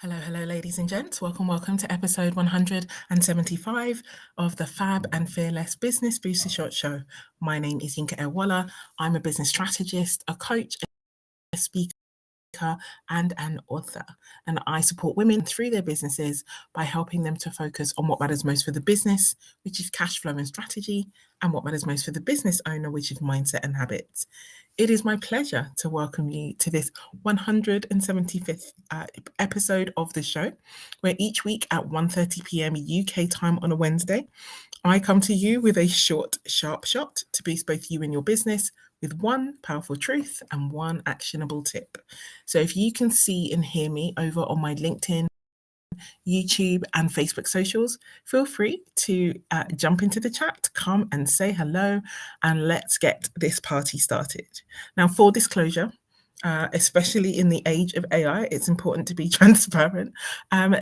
Hello, ladies and gents. Welcome to episode 175 of the Fab and Fearless Business Booster Shot Show. My name is Yinka. I'm a business strategist, a coach, a speaker, and an author. And I support women through their businesses by helping them to focus on what matters most for the business, which is cash flow and strategy, and what matters most for the business owner, which is mindset and habits. It is my pleasure to welcome you to this 175th episode of the show, where each week at 1:30 p.m. UK time on a Wednesday, I come to you with a short, sharp shot to boost both you and your business with one powerful truth and one actionable tip. So if you can see and hear me over on my LinkedIn, YouTube, and Facebook socials, feel free to jump into the chat, come and say hello, and let's get this party started. Now, full disclosure, especially in the age of AI, it's important to be transparent.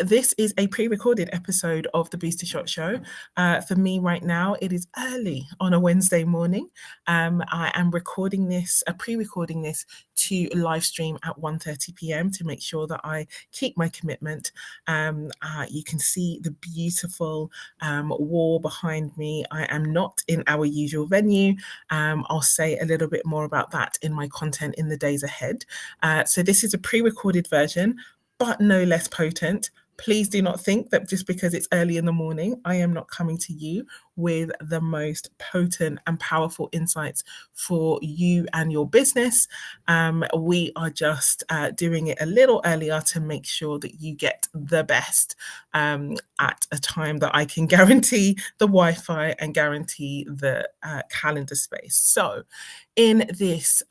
This is a pre-recorded episode of the Booster Shot Show. For me right now, it is early on a Wednesday morning. I am recording this, pre-recording this to live stream at 1:30 p.m. to make sure that I keep my commitment. You can see the beautiful wall behind me. I am not in our usual venue. I'll say a little bit more about that in my content in the days ahead. So this is a pre-recorded version, but no less potent. Please do not think that just because it's early in the morning, I am not coming to you with the most potent and powerful insights for you and your business. We are just doing it a little earlier to make sure that you get the best at a time that I can guarantee the Wi-Fi and guarantee the calendar space. So in this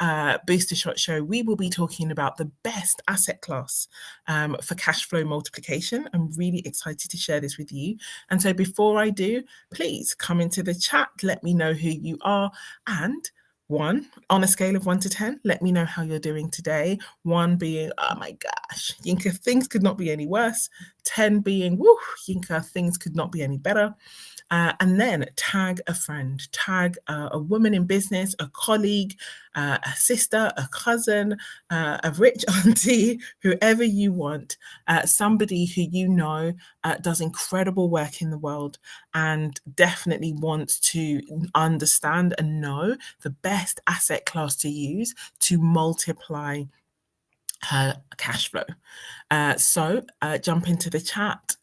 Booster Shot show, we will be talking about the best asset class for cash flow multiplication. I'm really excited to share this with you. And so before I do, please come into the chat, let me know who you are, and on a scale of 1 to 10, let me know how you're doing today. 1 being, oh my gosh, Yinka, things could not be any worse. 10 being, woo, Yinka, things could not be any better. And then tag a friend, tag a woman in business, a colleague, a sister, a cousin, a rich auntie, whoever you want, somebody who you know does incredible work in the world and definitely wants to understand and know the best asset class to use to multiply her cash flow. So jump into the chat,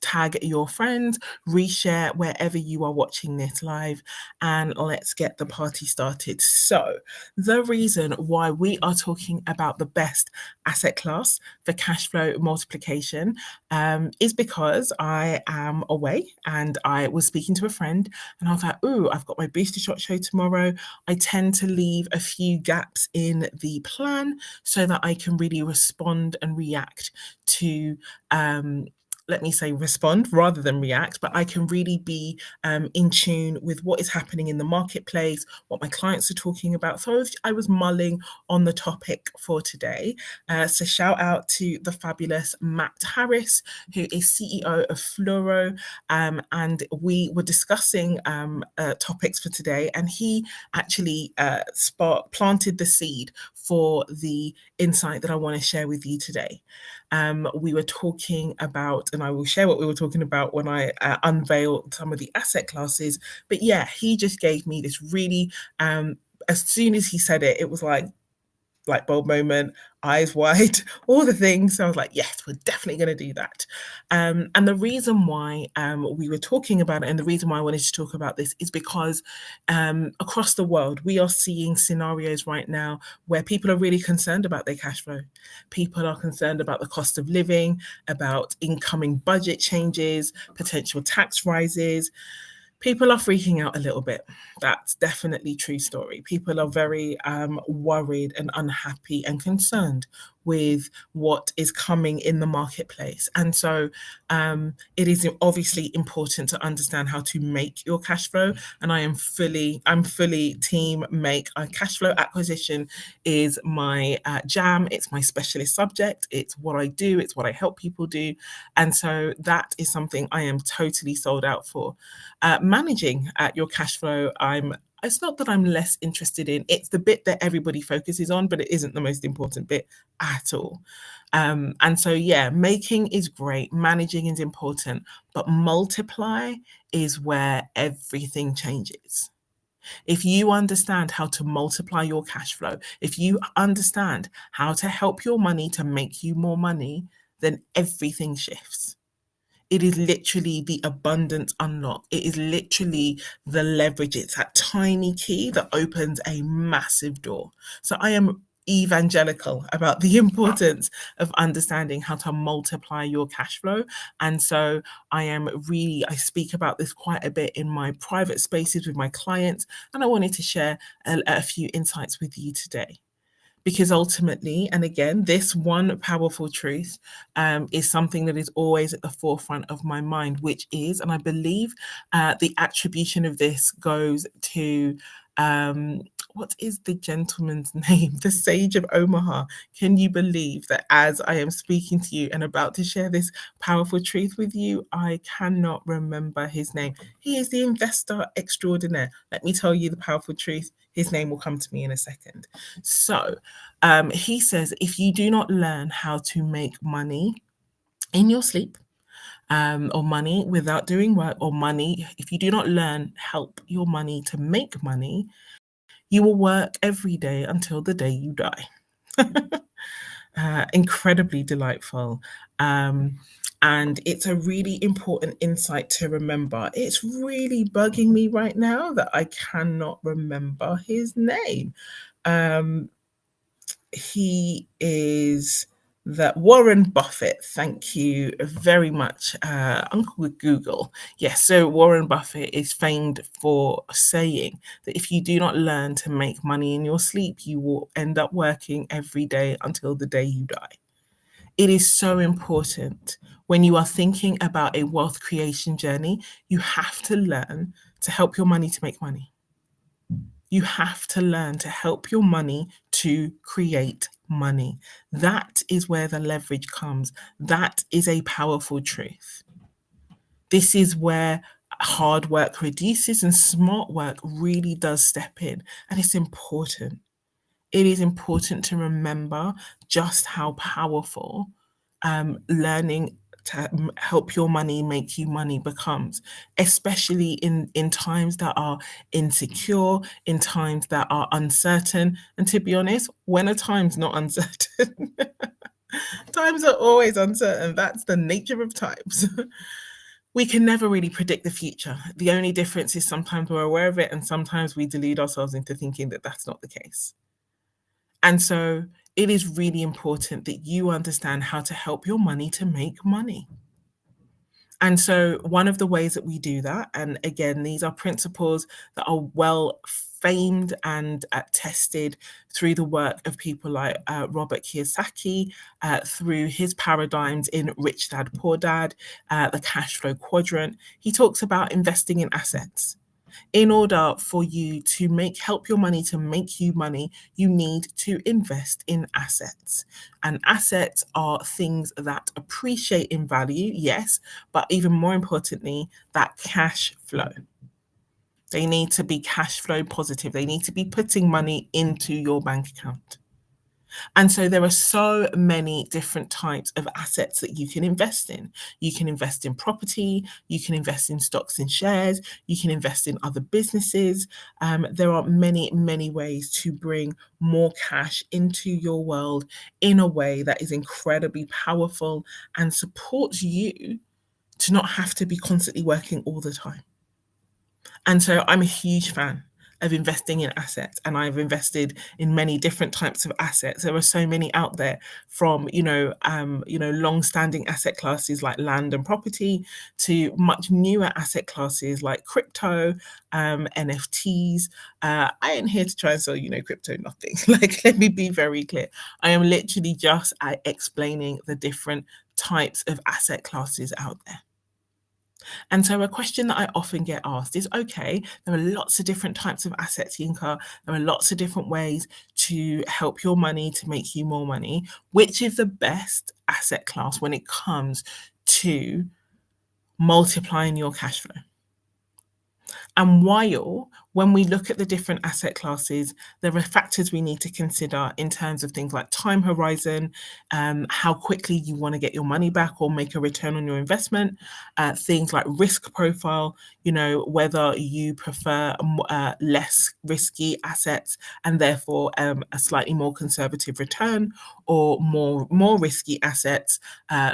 tag your friends, reshare wherever you are watching this live, and let's get the party started. So the reason why we are talking about the best asset class for cash flow multiplication is because I am away and I was speaking to a friend and I was like, ooh, I've got my Booster Shot show tomorrow. I tend to leave a few gaps in the plan so that I can really respond and react to let me say respond rather than react, but I can really be in tune with what is happening in the marketplace, what my clients are talking about. So I was mulling on the topic for today. So shout out to the fabulous Matt Harris, who is CEO of Fluoro, and we were discussing topics for today, and he actually planted the seed for the insight that I want to share with you today. We were talking about, and I will share what we were talking about when I unveiled some of the asset classes. But yeah, he just gave me this really, as soon as he said it, it was like light bulb moment, eyes wide, all the things. So I was like, yes, we're definitely going to do that. And the reason why we were talking about it and the reason why I wanted to talk about this is because across the world, we are seeing scenarios right now where people are really concerned about their cash flow. People are concerned about the cost of living, about incoming budget changes, potential tax rises. People are freaking out a little bit. That's definitely true story. People are very worried and unhappy and concerned with what is coming in the marketplace. And so it is obviously important to understand how to make your cash flow. And I'm fully team make. Cash flow acquisition is my jam. It's my specialist subject. It's what I do. It's what I help people do. And so that is something I am totally sold out for. Managing your cash flow, I'm It's not that I'm less interested in, it's the bit that everybody focuses on, but it isn't the most important bit at all. And so, yeah, making is great, managing is important, but multiply is where everything changes. If you understand how to multiply your cash flow, if you understand how to help your money to make you more money, then everything shifts. It is literally the abundance unlock. It is literally the leverage. It's that tiny key that opens a massive door. So I am evangelical about the importance of understanding how to multiply your cash flow. And so I speak about this quite a bit in my private spaces with my clients. And I wanted to share a few insights with you today. Because ultimately, and again, this one powerful truth is something that is always at the forefront of my mind, which is, and I believe the attribution of this goes to what is the gentleman's name? The Sage of Omaha. Can you believe that as I am speaking to you and about to share this powerful truth with you, I cannot remember his name. He is the investor extraordinaire. Let me tell you the powerful truth. His name will come to me in a second. So he says, if you do not learn how to make money in your sleep, or money without doing work, or money, if you do not learn, help your money to make money, you will work every day until the day you die. Incredibly delightful. And it's a really important insight to remember. It's really bugging me right now that I cannot remember his name. He is that Warren Buffett. Thank you very much, Uncle with Google. Yes, so Warren Buffett is famed for saying that if you do not learn to make money in your sleep, you will end up working every day until the day you die. It is so important when you are thinking about a wealth creation journey, you have to learn to help your money to make money. You have to learn to help your money to create money. That is where the leverage comes. That is a powerful truth. This is where hard work reduces and smart work really does step in. And it's important. It is important to remember just how powerful learning to help your money make you money becomes, especially in times that are insecure, in times that are uncertain. And to be honest, when a time's not uncertain, times are always uncertain. That's the nature of times. We can never really predict the future. The only difference is sometimes we're aware of it and sometimes we delude ourselves into thinking that that's not the case. And so it is really important that you understand how to help your money to make money. And so one of the ways that we do that, and again, these are principles that are well famed and tested through the work of people like Robert Kiyosaki, through his paradigms in Rich Dad, Poor Dad, the cash flow quadrant. He talks about investing in assets. In order for you to help your money to make you money, you need to invest in assets. And assets are things that appreciate in value, yes, but even more importantly, that cash flow. They need to be cash flow positive. They need to be putting money into your bank account. And so there are so many different types of assets that you can invest in. You can invest in property, you can invest in stocks and shares, you can invest in other businesses. There are many, many ways to bring more cash into your world in a way that is incredibly powerful and supports you to not have to be constantly working all the time. And so I'm a huge fan of investing in assets, and I've invested in many different types of assets. There are so many out there, from long-standing asset classes like land and property to much newer asset classes like crypto, NFTs. I ain't here to try and sell crypto, nothing. Like, let me be very clear. I am literally just explaining the different types of asset classes out there. And so a question that I often get asked is, okay, there are lots of different types of assets, Yinka. There are lots of different ways to help your money to make you more money. Which is the best asset class when it comes to multiplying your cash flow? And while When we look at the different asset classes, there are factors we need to consider in terms of things like time horizon, how quickly you want to get your money back or make a return on your investment, things like risk profile, whether you prefer less risky assets and therefore a slightly more conservative return, or more risky assets,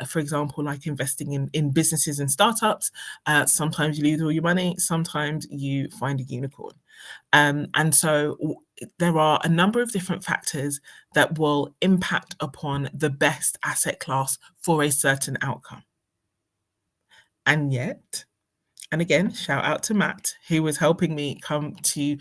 for example, like investing in businesses and startups. Sometimes you lose all your money, sometimes you find a unicorn. And so there are a number of different factors that will impact upon the best asset class for a certain outcome. And yet, and again, shout out to Matt, who was helping me come to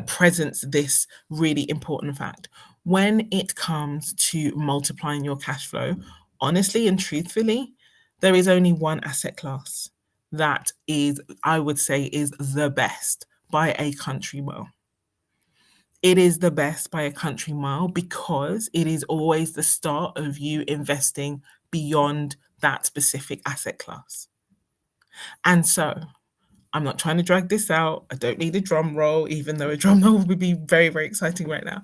presence this really important fact. When it comes to multiplying your cash flow, honestly and truthfully, there is only one asset class that is, I would say, is the best by a country mile. It is the best by a country mile because it is always the start of you investing beyond that specific asset class. And so I'm not trying to drag this out. I don't need a drum roll, even though a drum roll would be very, very exciting right now.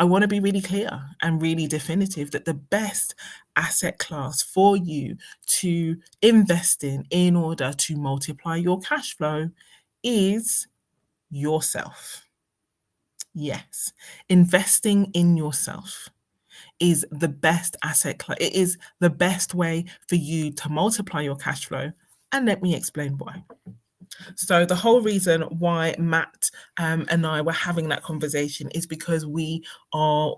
I want to be really clear and really definitive that the best asset class for you to invest in order to multiply your cash flow is yourself. Yes, investing in yourself is the best asset class. It is the best way for you to multiply your cash flow. And let me explain why. So the whole reason why Matt and I were having that conversation is because we are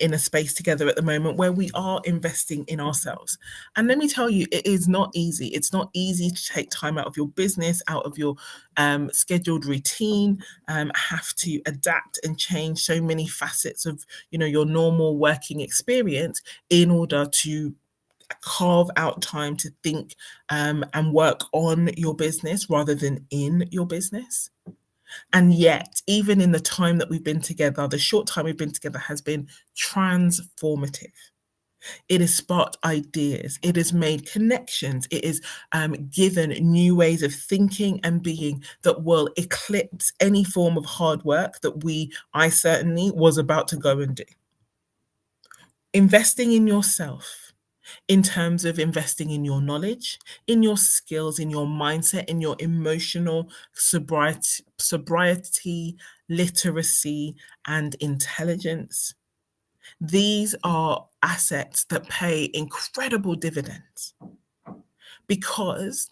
in a space together at the moment where we are investing in ourselves. And let me tell you, it is not easy. It's not easy to take time out of your business, out of your scheduled routine, have to adapt and change so many facets of, your normal working experience in order to carve out time to think and work on your business rather than in your business. And yet, even in the time that we've been together, the short time we've been together has been transformative. It has sparked ideas. It has made connections. It has given new ways of thinking and being that will eclipse any form of hard work that I certainly was about to go and do. Investing in yourself, in terms of investing in your knowledge, in your skills, in your mindset, in your emotional sobriety, literacy, and intelligence. These are assets that pay incredible dividends because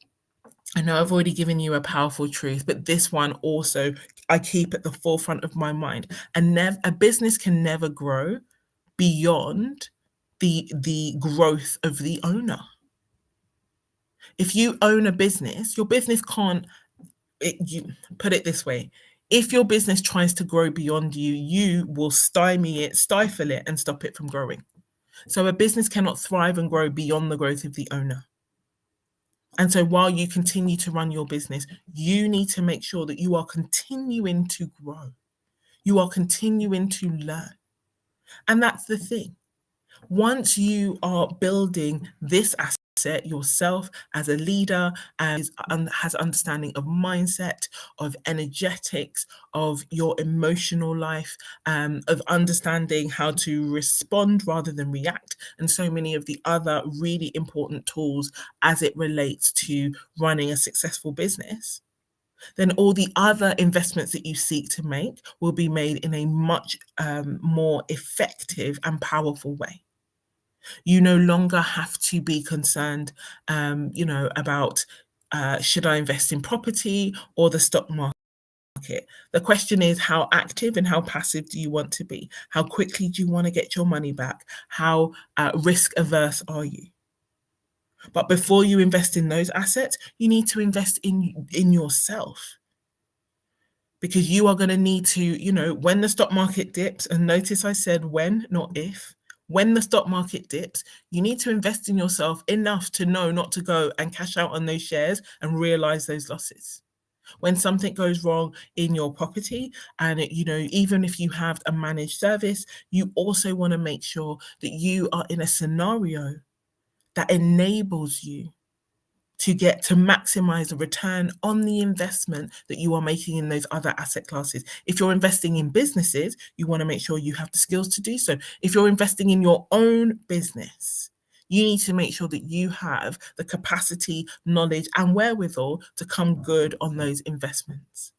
I know I've already given you a powerful truth, but this one also I keep at the forefront of my mind. A business can never grow beyond the growth of the owner. If you own a business, your business can't, you put it this way, if your business tries to grow beyond you, you will stymie it, stifle it, and stop it from growing. So a business cannot thrive and grow beyond the growth of the owner. And so while you continue to run your business, you need to make sure that you are continuing to grow. You are continuing to learn. And that's the thing. Once you are building this asset yourself as a leader and has understanding of mindset, of energetics, of your emotional life, of understanding how to respond rather than react, and so many of the other really important tools as it relates to running a successful business, then all the other investments that you seek to make will be made in a much more effective and powerful way. You no longer have to be concerned, about should I invest in property or the stock market? The question is, how active and how passive do you want to be? How quickly do you want to get your money back? How risk averse are you? But before you invest in those assets, you need to invest in yourself. Because you are going to need to, when the stock market dips, and notice I said when, not if. When the stock market dips, you need to invest in yourself enough to know not to go and cash out on those shares and realize those losses. When something goes wrong in your property, and even if you have a managed service, you also want to make sure that you are in a scenario that enables you to get to maximize the return on the investment that you are making in those other asset classes. If you're investing in businesses, you want to make sure you have the skills to do so. If you're investing in your own business, you need to make sure that you have the capacity, knowledge, and wherewithal to come good on those investments.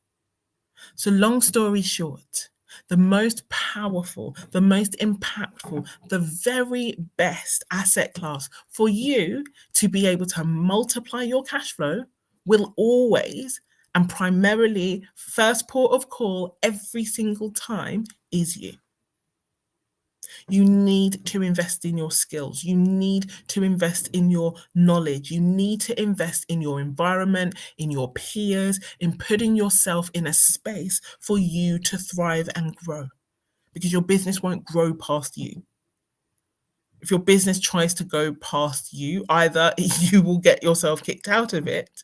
So, long story short, the most powerful, the most impactful, the very best asset class for you to be able to multiply your cash flow will always and primarily, first port of call every single time is you. You need to invest in your skills. You need to invest in your knowledge. You need to invest in your environment, in your peers, in putting yourself in a space for you to thrive and grow, because your business won't grow past you. If your business tries to go past you, either you will get yourself kicked out of it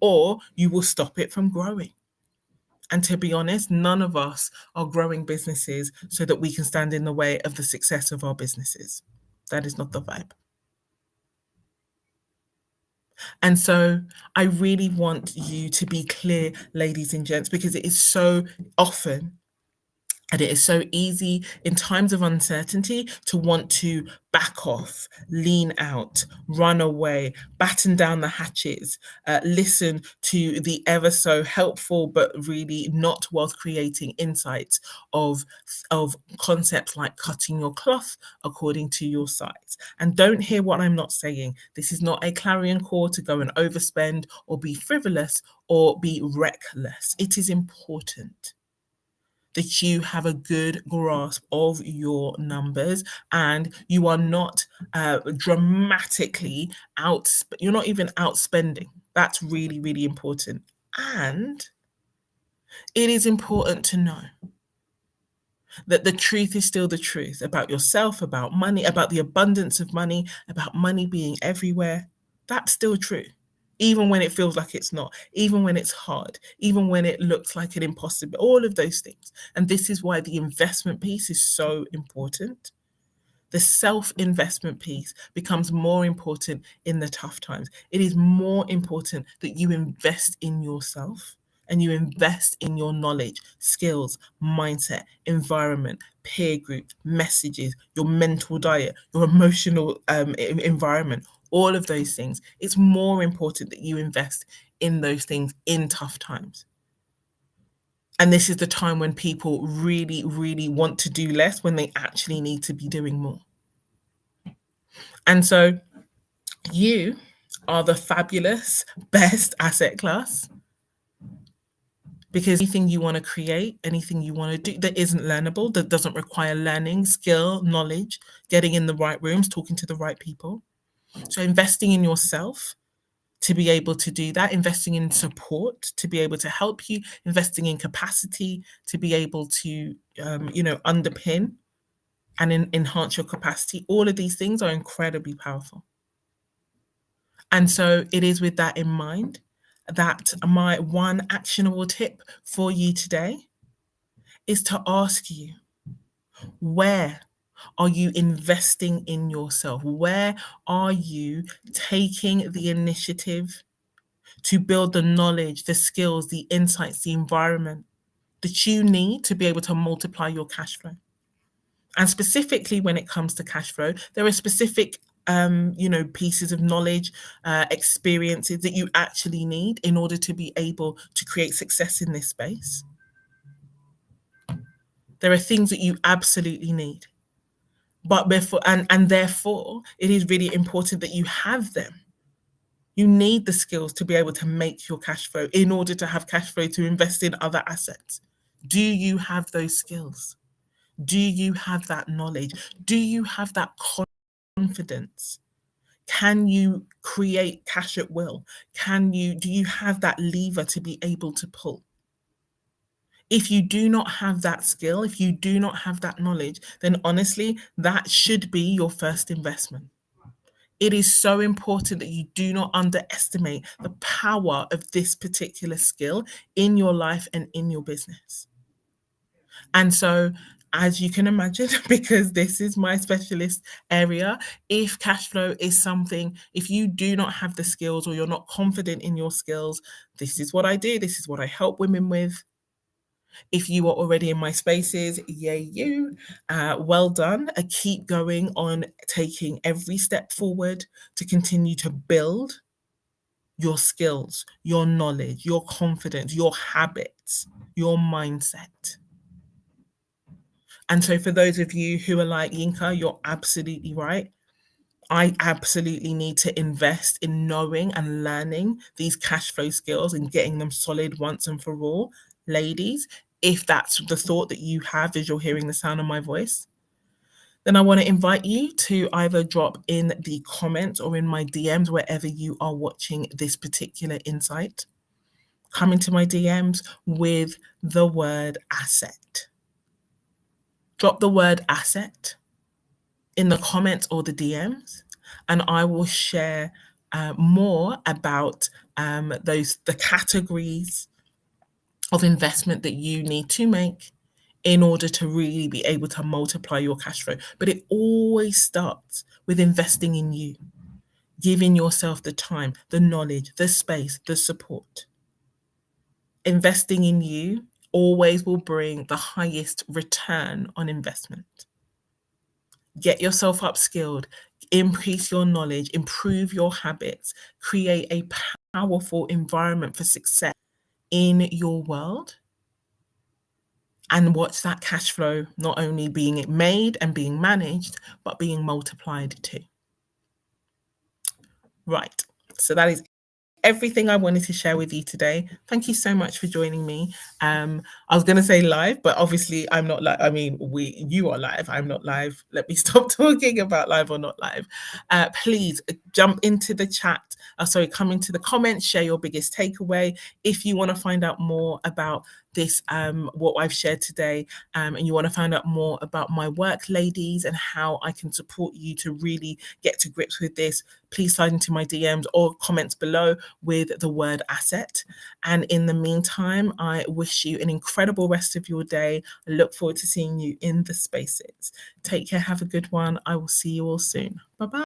or you will stop it from growing. And to be honest, none of us are growing businesses so that we can stand in the way of the success of our businesses. That is not the vibe. And so I really want you to be clear, ladies and gents, because it is so often and it is so easy in times of uncertainty to want to back off, lean out, run away, batten down the hatches, listen to the ever so helpful but really not wealth creating insights of concepts like cutting your cloth according to your size. And don't hear what I'm not saying. This is not a clarion call to go and overspend or be frivolous or be reckless. It is important that you have a good grasp of your numbers and you are not dramatically you're not even outspending. That's really, really important. And it is important to know that the truth is still the truth about yourself, about money, about the abundance of money, about money being everywhere. That's still true. Even when it feels like it's not, even when it's hard, even when it looks like an impossible, all of those things. And this is why the investment piece is so important. The self-investment piece becomes more important in the tough times. It is more important that you invest in yourself and you invest in your knowledge, skills, mindset, environment, peer group, messages, your mental diet, your emotional environment, all of those things. It's more important that you invest in those things in tough times. And this is the time when people really, really want to do less when they actually need to be doing more. And so you are the fabulous best asset class, because anything you want to create, anything you want to do that isn't learnable, that doesn't require learning, skill, knowledge, getting in the right rooms, talking to the right people. So investing in yourself to be able to do that, investing in support to be able to help you, investing in capacity to be able to, underpin and enhance your capacity. All of these things are incredibly powerful. And so it is with that in mind that my one actionable tip for you today is to ask you, where are you investing in yourself? Where are you taking the initiative to build the knowledge, the skills, the insights, the environment that you need to be able to multiply your cash flow? And specifically when it comes to cash flow, there are specific pieces of knowledge, experiences that you actually need in order to be able to create success in this space. There are things that you absolutely need. But therefore, it is really important that you have them. You need the skills to be able to make your cash flow in order to have cash flow to invest in other assets. Do you have those skills? Do you have that knowledge? Do you have that confidence? Can you create cash at will? Do you have that lever to be able to pull? If you do not have that skill, if you do not have that knowledge, then honestly, that should be your first investment. It is so important that you do not underestimate the power of this particular skill in your life and in your business. And so as you can imagine, because this is my specialist area, if cash flow is something, if you do not have the skills or you're not confident in your skills, this is what I do. This is what I help women with. If you are already in my spaces, yay, you. Well done. Keep going on taking every step forward to continue to build your skills, your knowledge, your confidence, your habits, your mindset. And so, for those of you who are like, Yinka, you're absolutely right. I absolutely need to invest in knowing and learning these cash flow skills and getting them solid once and for all. Ladies, if that's the thought that you have as you're hearing the sound of my voice, then I want to invite you to either drop in the comments or in my DMs wherever you are watching this particular insight. Come into my DMs with the word asset. Drop the word asset in the comments or the DMs, and I will share more about the categories of investment that you need to make in order to really be able to multiply your cash flow. But it always starts with investing in you, giving yourself the time, the knowledge, the space, the support. Investing in you always will bring the highest return on investment. Get yourself upskilled, increase your knowledge, improve your habits, create a powerful environment for success in your world, and watch that cash flow not only being made and being managed, but being multiplied too. Right. So that is everything I wanted to share with you today. Thank you so much for joining me. I was going to say live, but obviously I'm not live. I mean, you are live. I'm not live. Let me stop talking about live or not live. Please jump into the chat. Come into the comments, share your biggest takeaway. If you want to find out more about this, what I've shared today, and you want to find out more about my work, ladies, and how I can support you to really get to grips with this, please slide into my DMs or comments below with the word asset. And in the meantime, I wish you an incredible rest of your day. I look forward to seeing you in the spaces. Take care. Have a good one. I will see you all soon. Bye-bye.